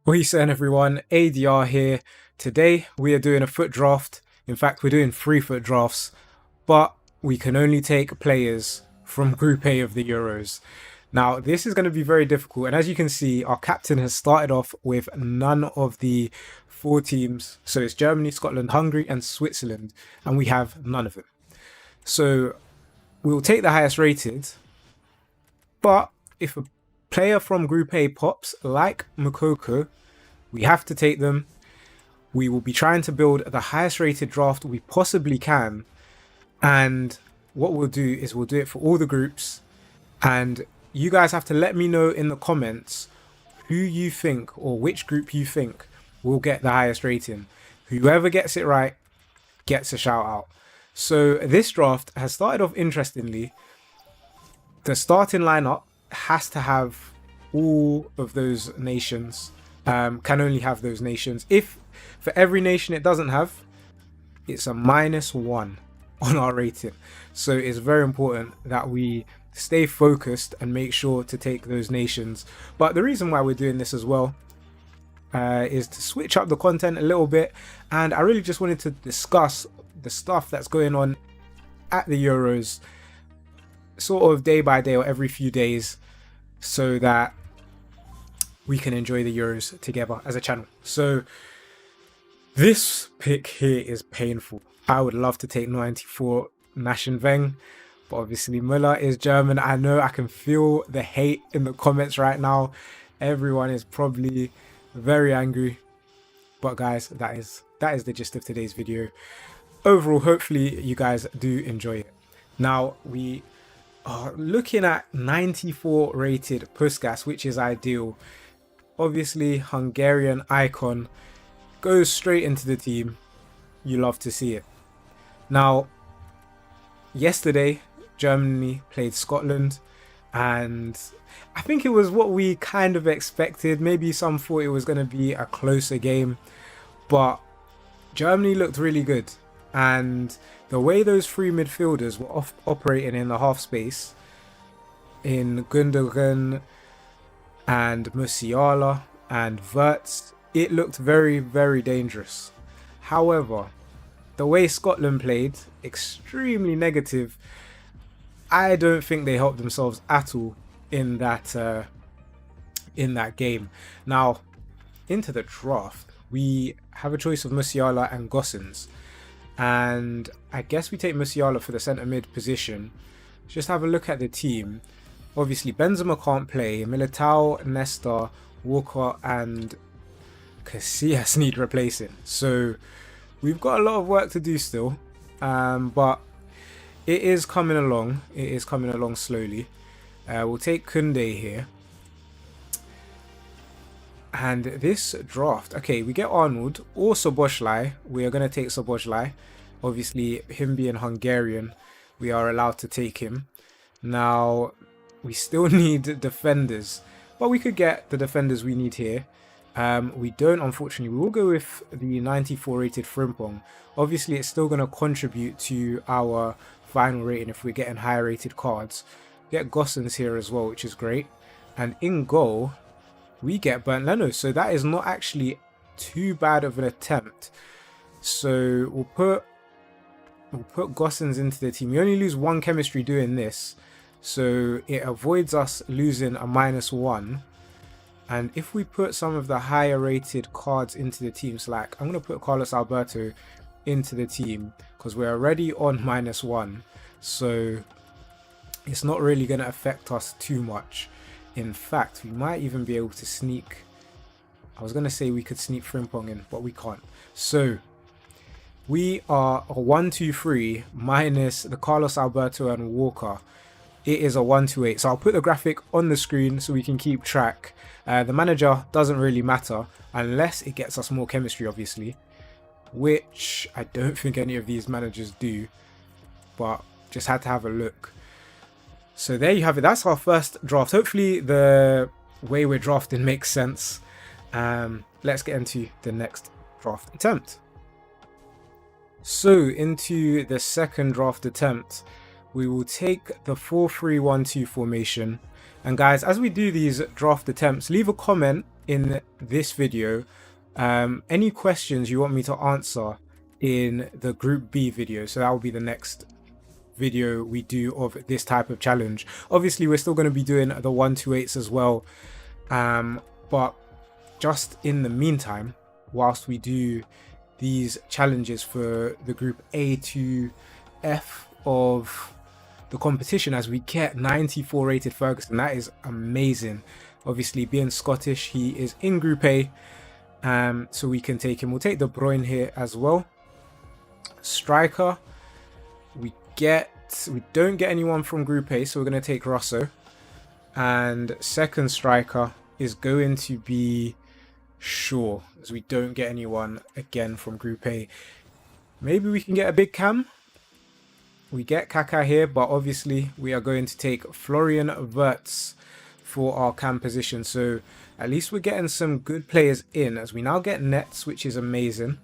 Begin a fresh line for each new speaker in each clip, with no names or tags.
What are you saying, everyone? ADR here. Today we are doing a foot draft. In fact, we're doing 3 foot drafts, but we can only take players from Group A of the Euros. Now, this is going to be very difficult, and as you can see, our captain has started off with none of the 4 teams. So it's Germany, Scotland, Hungary, and Switzerland, and we have none of them. So we'll take the highest rated, but if a player from Group A pops, like Mokoko, we have to take them. We will be trying to build the highest rated draft we possibly can. And what we'll do is we'll do it for all the groups. And you guys have to let me know in the comments who you think or which group you think will get the highest rating. Whoever gets it right gets a shout out. So this draft has started off interestingly. The starting lineup has to have all of those nations, can only have those nations. If for every nation it doesn't have, it's a -1 on our rating. So it's very important that we stay focused and make sure to take those nations. But the reason why we're doing this as well is to switch up the content a little bit, and I really just wanted to discuss the stuff that's going on at the Euros sort of day by day or every few days, so that we can enjoy the Euros together as a channel. So this pick here is painful. I would love to take 94 Naschenweng, but obviously Müller is German. I know I can feel the hate in the comments right now. Everyone is probably very angry, but guys, that is the gist of today's video. Overall, hopefully you guys do enjoy it. Now we are looking at 94 rated Puskas, which is ideal. Obviously, Hungarian icon goes straight into the team. You love to see it. Now, yesterday, Germany played Scotland, and I think it was what we kind of expected. Maybe some thought it was going to be a closer game, but Germany looked really good. And the way those 3 midfielders were operating in the half space, in Gundogan and Musiala and Wirtz, it looked very, very dangerous. However, the way Scotland played, extremely negative. I don't think they helped themselves at all in that game. Now, into the draft, we have a choice of Musiala and Gosens. And I guess we take Musiala for the centre mid position. Just have a look at the team. Obviously, Benzema can't play. Militao, Nesta, Walker, and Casillas need replacing. So we've got a lot of work to do still, but it is coming along. It is coming along slowly. We'll take Kunde here. And this draft, okay, we get Arnold or Szoboszlai. We are going to take Szoboszlai. Obviously, him being Hungarian, we are allowed to take him. Now, we still need defenders, but we could get the defenders we need here. We don't, unfortunately. We will go with the 94 rated Frimpong. Obviously, it's still going to contribute to our final rating if we're getting higher rated cards. Get Gosens here as well, which is great. And in goal, we get Bernd Leno, so that is not actually too bad of an attempt. So we'll put Gosens into the team. We only lose 1 chemistry doing this, so it avoids us losing a -1. And if we put some of the higher rated cards into the team, so like I'm going to put Carlos Alberto into the team because we're already on -1, so it's not really going to affect us too much. In fact, we might even be able to sneak. I was going to say we could sneak Frimpong in, but we can't. So we are a 1-2-3 minus the Carlos Alberto and Walker. It is a 1-2-8. So I'll put the graphic on the screen so we can keep track. The manager doesn't really matter unless it gets us more chemistry, obviously, which I don't think any of these managers do, but just had to have a look. So there you have it. That's our first draft. Hopefully the way we're drafting makes sense. Let's get into the next draft attempt. So into the second draft attempt, we will take the 4-3-1-2 formation. And guys, as we do these draft attempts, leave a comment in this video any questions you want me to answer in the Group B video. So that will be the next video we do of this type of challenge. Obviously, we're still going to be doing the 128s as well. But just in the meantime, whilst we do these challenges for the Group A to F of the competition, as we get 94 rated Ferguson, that is amazing. Obviously, being Scottish, he is in Group A, so we can take him. We'll take De Bruyne here as well. Striker, we don't get anyone from Group A, so we're going to take Russo. And second striker is going to be Shaw, as we don't get anyone again from Group A. Maybe we can get a big cam. We get Kaká here, but obviously we are going to take Florian Wirtz for our cam position. So at least we're getting some good players in, as we now get Nets, which is amazing.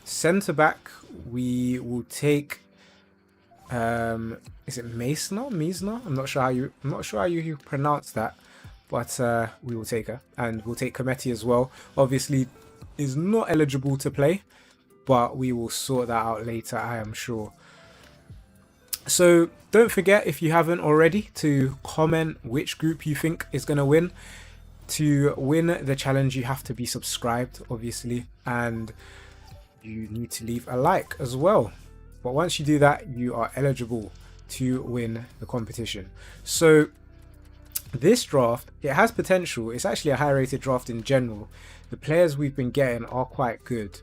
Centre back, we will take is it Meisner? I'm not sure how you pronounce that, but we will take her, and we'll take Cometi as well. Obviously is not eligible to play, but we will sort that out later, I am sure. So don't forget, if you haven't already, to comment which group you think is going to win. To win the challenge, you have to be subscribed, obviously, and you need to leave a like as well. But once you do that, you are eligible to win the competition. So this draft, it has potential. It's actually a high rated draft in general. The players we've been getting are quite good.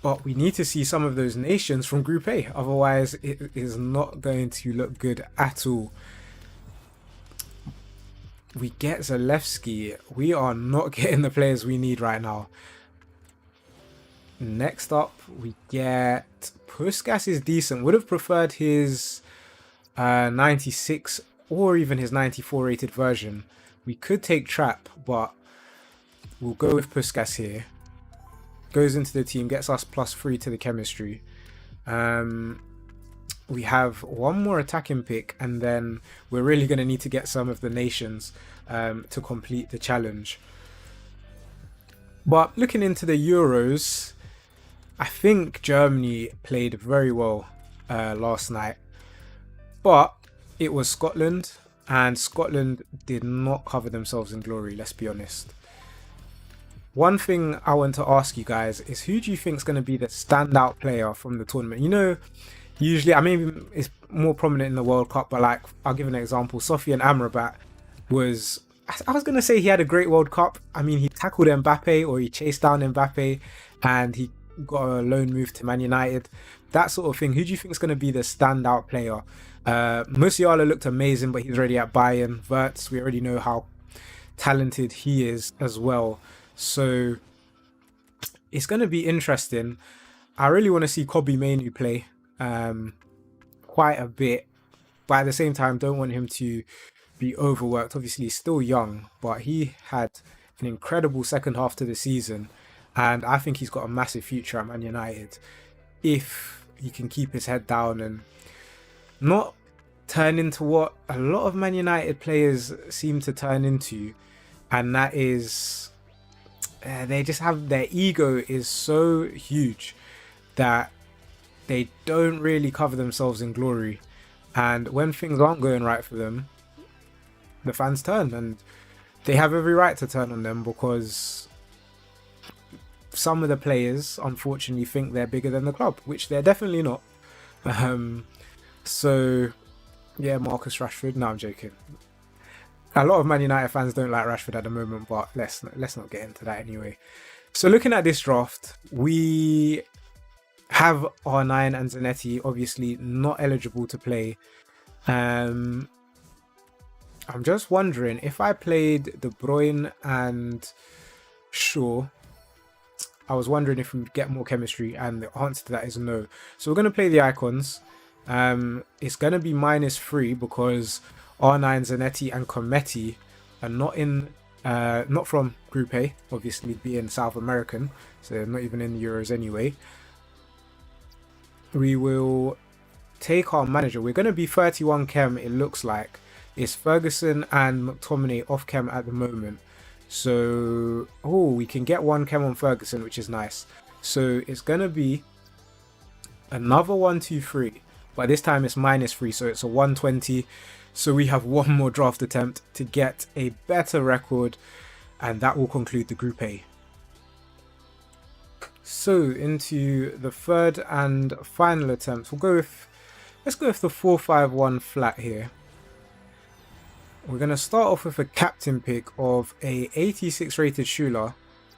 But we need to see some of those nations from Group A. Otherwise, it is not going to look good at all. We get Zalewski. We are not getting the players we need right now. Next up, we get Puskas is decent. Would have preferred his 96 or even his 94 rated version. We could take Trap, but we'll go with Puskas here. Goes into the team, gets us +3 to the chemistry. We have one more attacking pick, and then we're really going to need to get some of the nations to complete the challenge. But looking into the Euros, I think Germany played very well last night. But it was Scotland, and Scotland did not cover themselves in glory, let's be honest. One thing I want to ask you guys is, who do you think is going to be the standout player from the tournament? You know, usually, I mean, it's more prominent in the World Cup, but like, I'll give an example. Sofian Amrabat was, I was going to say he had a great World Cup. I mean, he tackled Mbappe, or he chased down Mbappe, and he got a loan move to Man United. That sort of thing. Who do you think is going to be the standout player? Musiala looked amazing, but he's already at Bayern. Wirtz, we already know how talented he is as well. So it's going to be interesting. I really want to see Kobbie Mainoo play quite a bit, but at the same time, don't want him to be overworked. Obviously, he's still young, but he had an incredible second half to the season, and I think he's got a massive future at Man United if he can keep his head down and not turn into what a lot of Man United players seem to turn into, and that is they just have, their ego is so huge that they don't really cover themselves in glory, and when things aren't going right for them, the fans turn, and they have every right to turn on them, because some of the players unfortunately think they're bigger than the club, which they're definitely not. So yeah, Marcus Rashford. No, I'm joking. A lot of Man United fans don't like Rashford at the moment, but let's not get into that anyway. So looking at this draft, we have R9 and Zanetti obviously not eligible to play. I'm just wondering, if I played De Bruyne and Shaw, I was wondering if we would get more chemistry, and the answer to that is no. So we're going to play the icons. It's going to be -3 because R9, Zanetti and Cometi are not from Group A, obviously being South American, so they're not even in the Euros anyway. We will take our manager. We're going to be 31 chem, it looks like. It's Ferguson and McTominay off chem at the moment. So, oh, we can get one Chem on Ferguson, which is nice. So it's going to be another 1-2-3, but this time it's -3, so it's a 120. So we have one more draft attempt to get a better record, and that will conclude the Group A. So into the third and final attempt, let's go with the 4-5-1 flat here. We're going to start off with a captain pick of a 86 rated Shula.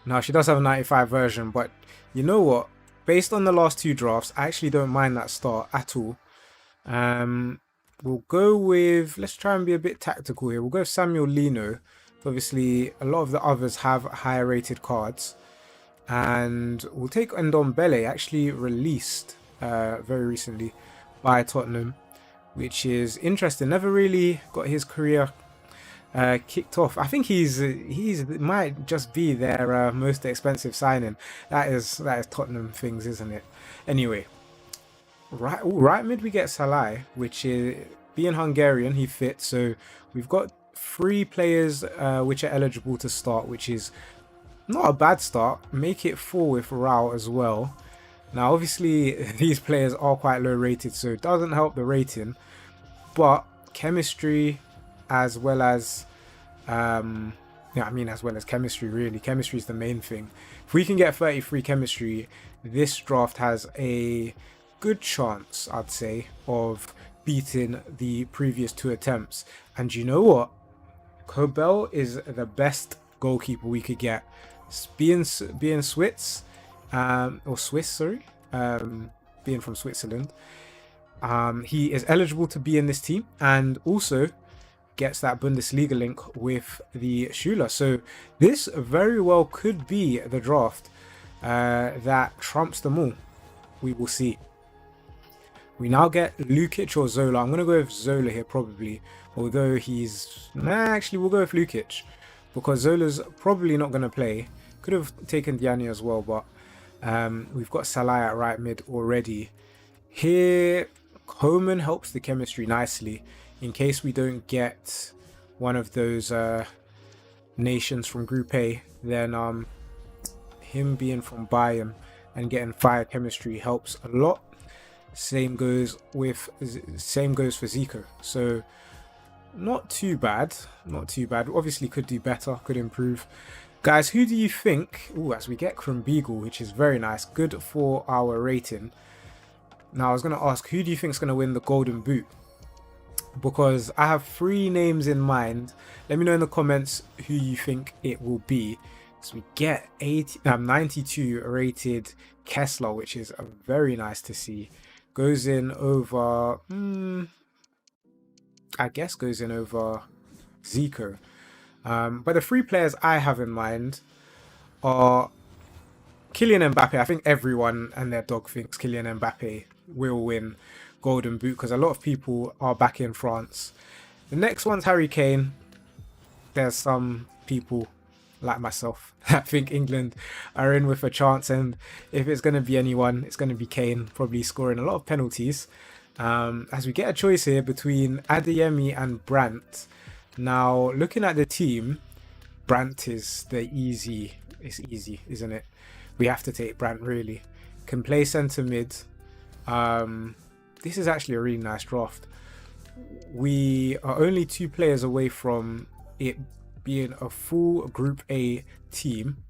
Now she does have a 95 version, but you know what? Based on the last two drafts, I actually don't mind that start at all. We'll go with, let's try and be a bit tactical here. We'll go with Samuel Lino. Obviously, a lot of the others have higher rated cards. And we'll take Ndombele, actually released very recently by Tottenham, which is interesting. Never really got his career kicked off. I think he's might just be their most expensive signing. That is Tottenham things, isn't it? Anyway, right mid we get Salah, which is, being Hungarian, he fits. So we've got 3 players which are eligible to start, which is not a bad start. Make it 4 with Rao as well. Now obviously these players are quite low rated, so it doesn't help the rating, but chemistry as well as as well as chemistry, really. Chemistry is the main thing. If we can get 33 chemistry, this draft has a good chance, I'd say, of beating the previous 2 attempts. And you know what? Kobel is the best goalkeeper we could get. Being Swiss, sorry, being from Switzerland, he is eligible to be in this team, and also gets that Bundesliga link with the Schüler. So this very well could be the draft that trumps them all. We will see. We now get Lukic or Zola. I'm going to go with Zola here probably, although actually we'll go with Lukic, because Zola's probably not going to play. Could have taken Diani as well, but we've got Salah at right mid already. Here, Coman helps the chemistry nicely in case we don't get one of those nations from Group A. Then him being from Bayern and getting fire chemistry helps a lot. Same goes for Zico. So not too bad. Obviously could do better, could improve. Guys, who do you think, as we get Krumbiegel, which is very nice, good for our rating. Now I was going to ask, who do you think is going to win the Golden Boot? Because I have 3 names in mind. Let me know in the comments who you think it will be. So we get 92 rated Kessler, which is very nice to see. Goes in over, goes in over Zico. But the 3 players I have in mind are Kylian Mbappe. I think everyone and their dog thinks Kylian Mbappe will win Golden Boot because a lot of people are back in France. The next one's Harry Kane. There's some people like myself that think England are in with a chance, and if it's going to be anyone, it's going to be Kane, probably scoring a lot of penalties. As we get a choice here between Adeyemi and Brandt. Now, looking at the team, Brandt is it's easy, isn't it? We have to take Brandt, really. Can play centre mid. This is actually a really nice draft. We are only 2 players away from it being a full Group A team,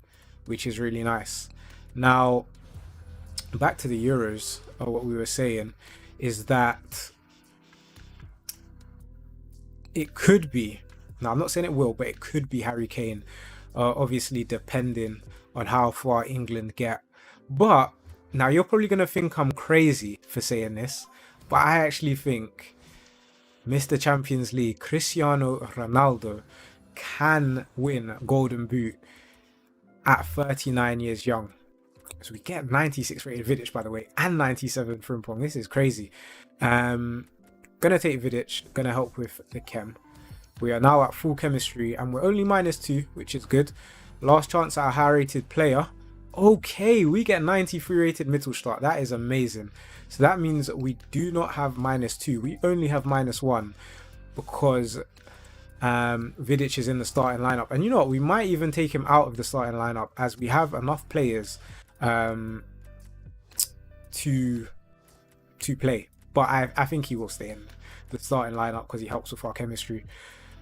which is really nice. Now, back to the Euros, or what we were saying, is that it could be, now I'm not saying it will, but it could be Harry Kane, obviously depending on how far England get. But now you're probably going to think I'm crazy for saying this, but I actually think Mr. Champions League, Cristiano Ronaldo, can win Golden Boot at 39 years young. So we get 96 rated Vidic, by the way, and 97 Frimpong. This is crazy. Gonna take Vidic, gonna help with the chem. We are now at full chemistry and we're only -2, which is good. Last chance at a high rated player. Okay, we get 93 rated Mittelstadt. That is amazing. So that means we do not have -2. We only have -1 because Vidic is in the starting lineup. And you know what? We might even take him out of the starting lineup, as we have enough players to play. But I think he will stay in the starting lineup because he helps with our chemistry.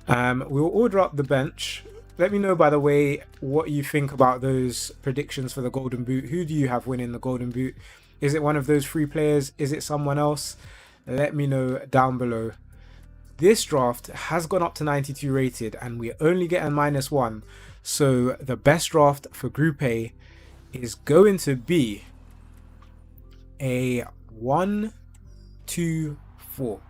We'll order up the bench. Let me know, by the way, what you think about those predictions for the Golden Boot. Who do you have winning the Golden Boot? Is it one of those 3 players? Is it someone else? Let me know down below. This draft has gone up to 92 rated and we're only getting -1. So the best draft for Group A is going to be a 1, 2, 4.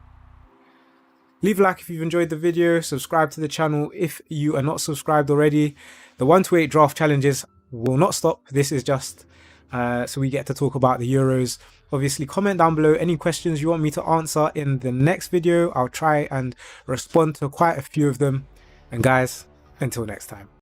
Leave a like if you've enjoyed the video, subscribe to the channel if you are not subscribed already. The 1 to 8 draft challenges will not stop. This is just so we get to talk about the Euros. Obviously, comment down below any questions you want me to answer in the next video. I'll try and respond to quite a few of them. And guys, until next time.